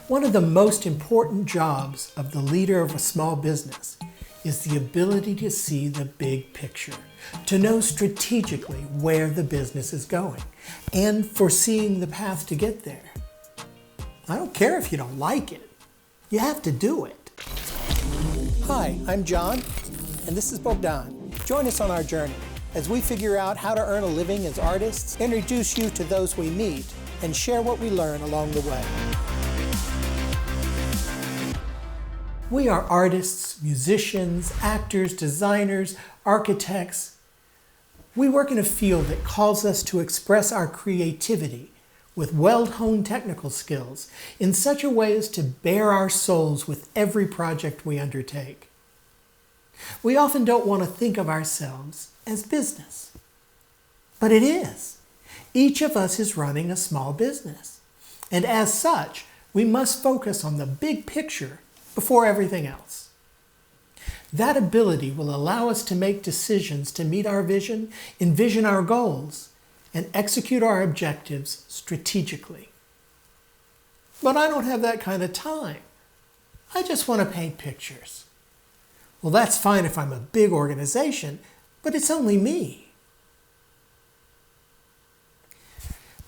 One of the most important jobs of the leader of a small business is the ability to see the big picture, to know strategically where the business is going, and foreseeing the path to get there. I don't care if you don't like it. You have to do it. Hi, I'm John, and this is Bogdan. Join us on our journey as we figure out how to earn a living as artists, introduce you to those we meet, and share what we learn along the way. We are artists, musicians, actors, designers, architects. We work in a field that calls us to express our creativity with well-honed technical skills in such a way as to bare our souls with every project we undertake. We often don't want to think of ourselves as business, but it is. Each of us is running a small business, and as such, we must focus on the big picture before everything else. That ability will allow us to make decisions to meet our vision, envision our goals, and execute our objectives strategically. But I don't have that kind of time. I just want to paint pictures. Well, that's fine if I'm a big organization, but it's only me.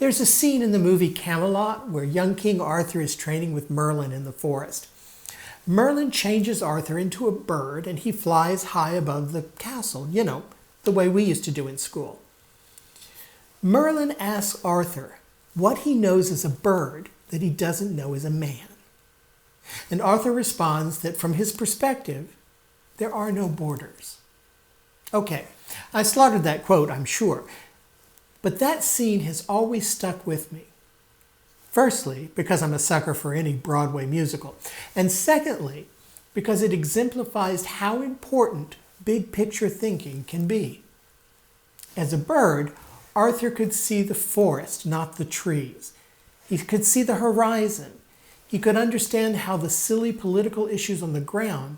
There's a scene in the movie Camelot where young King Arthur is training with Merlin in the forest. Merlin changes Arthur into a bird and he flies high above the castle, the way we used to do in school. Merlin asks Arthur what he knows as a bird that he doesn't know as a man. And Arthur responds that from his perspective, there are no borders. Okay, I slaughtered that quote, I'm sure, but that scene has always stuck with me. Firstly, because I'm a sucker for any Broadway musical. And secondly, because it exemplifies how important big picture thinking can be. As a bird, Arthur could see the forest, not the trees. He could see the horizon. He could understand how the silly political issues on the ground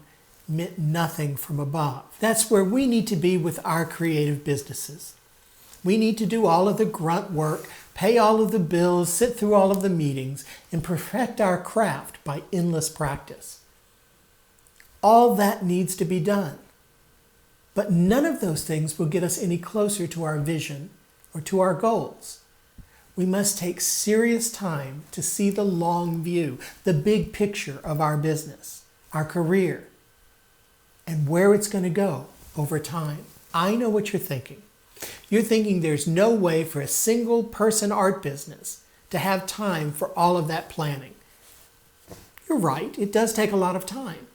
meant nothing from above. That's where we need to be with our creative businesses. We need to do all of the grunt work, pay all of the bills, sit through all of the meetings, and perfect our craft by endless practice. All that needs to be done. But none of those things will get us any closer to our vision or to our goals. We must take serious time to see the long view, the big picture of our business, our career, and where it's going to go over time. I know what you're thinking. You're thinking there's no way for a single person art business to have time for all of that planning. You're right, it does take a lot of time.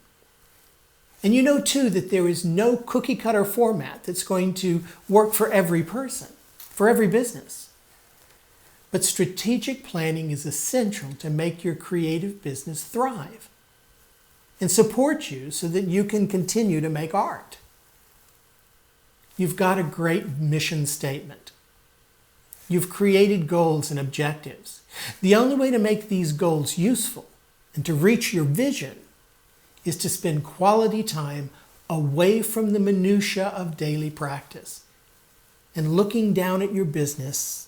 And you know too that there is no cookie cutter format that's going to work for every person, for every business. But strategic planning is essential to make your creative business thrive and support you so that you can continue to make art. You've got a great mission statement. You've created goals and objectives. The only way to make these goals useful and to reach your vision is to spend quality time away from the minutia of daily practice and looking down at your business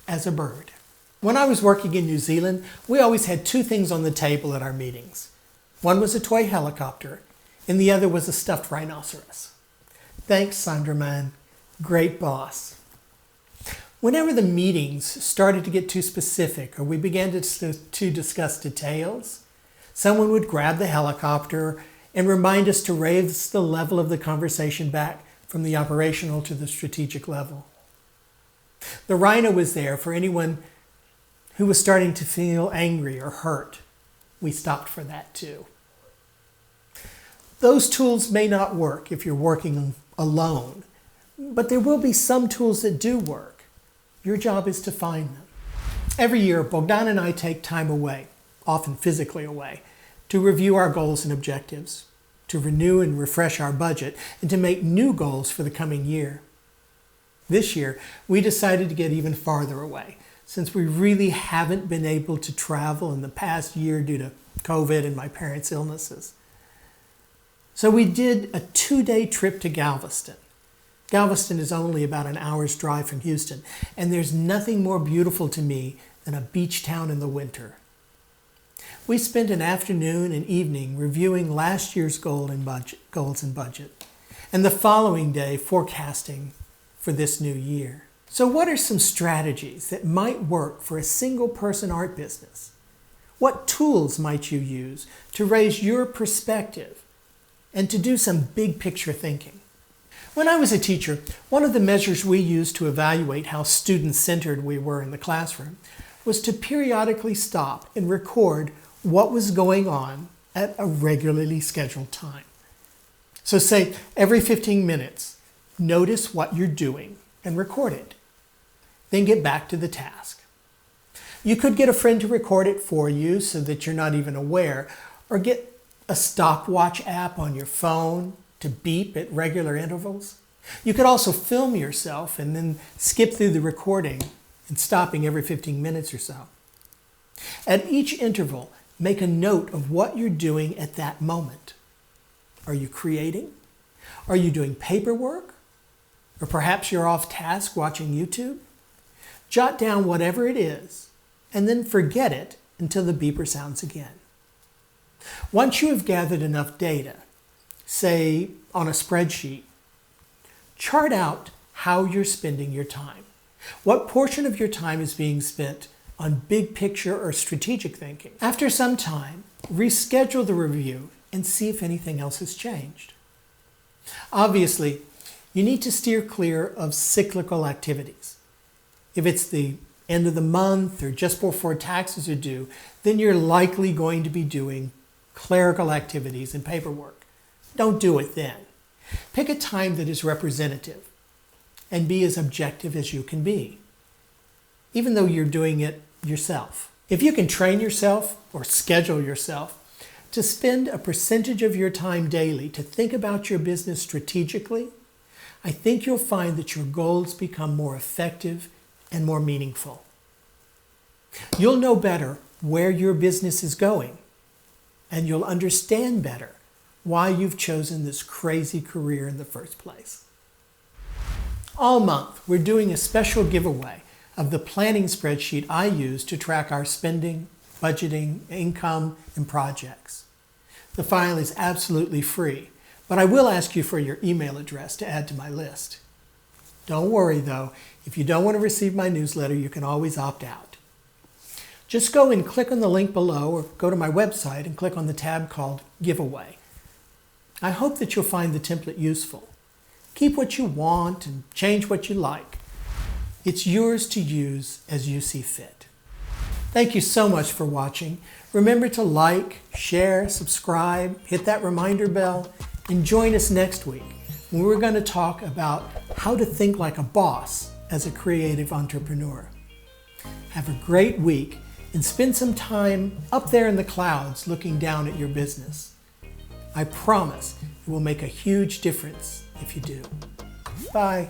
as a bird. When I was working in New Zealand, we always had two things on the table at our meetings. One was a toy helicopter, and the other was a stuffed rhinoceros. Thanks, Sandra Man. Great boss. Whenever the meetings started to get too specific or we began to discuss details, someone would grab the helicopter and remind us to raise the level of the conversation back from the operational to the strategic level. The rhino was there for anyone who was starting to feel angry or hurt. We stopped for that too. Those tools may not work if you're working alone, but there will be some tools that do work. Your job is to find them. Every year, Bogdan and I take time away, often physically away, to review our goals and objectives, to renew and refresh our budget, and to make new goals for the coming year. This year, we decided to get even farther away, since we really haven't been able to travel in the past year due to COVID and my parents' illnesses. So we did a 2-day trip to Galveston. Galveston is only about an hour's drive from Houston, and there's nothing more beautiful to me than a beach town in the winter. We spent an afternoon and evening reviewing last year's goals and budget, and the following day forecasting for this new year. So what are some strategies that might work for a single-person art business? What tools might you use to raise your perspective and to do some big picture thinking? When I was a teacher, one of the measures we used to evaluate how student-centered we were in the classroom was to periodically stop and record what was going on at a regularly scheduled time. So say every 15 minutes, notice what you're doing and record it. Then get back to the task. You could get a friend to record it for you so that you're not even aware, or get a stopwatch app on your phone to beep at regular intervals. You could also film yourself and then skip through the recording and stopping every 15 minutes or so. At each interval, make a note of what you're doing at that moment. Are you creating? Are you doing paperwork? Or perhaps you're off task watching YouTube? Jot down whatever it is, and then forget it until the beeper sounds again. Once you have gathered enough data, say on a spreadsheet, chart out how you're spending your time. What portion of your time is being spent on big picture or strategic thinking? After some time, reschedule the review and see if anything else has changed. Obviously, you need to steer clear of cyclical activities. If it's the end of the month or just before taxes are due, then you're likely going to be doing clerical activities and paperwork. Don't do it then. Pick a time that is representative and be as objective as you can be, even though you're doing it yourself. If you can train yourself or schedule yourself to spend a percentage of your time daily to think about your business strategically, I think you'll find that your goals become more effective and more meaningful. You'll know better where your business is going, and you'll understand better why you've chosen this crazy career in the first place. All month, we're doing a special giveaway of the planning spreadsheet I use to track our spending, budgeting, income, and projects. The file is absolutely free, but I will ask you for your email address to add to my list. Don't worry though, if you don't want to receive my newsletter, you can always opt out. Just go and click on the link below or go to my website and click on the tab called Giveaway. I hope that you'll find the template useful. Keep what you want and change what you like. It's yours to use as you see fit. Thank you so much for watching. Remember to like, share, subscribe, hit that reminder bell, and join us next week when we're going to talk about how to think like a boss as a creative entrepreneur. Have a great week and spend some time up there in the clouds looking down at your business. I promise it will make a huge difference if you do. Bye.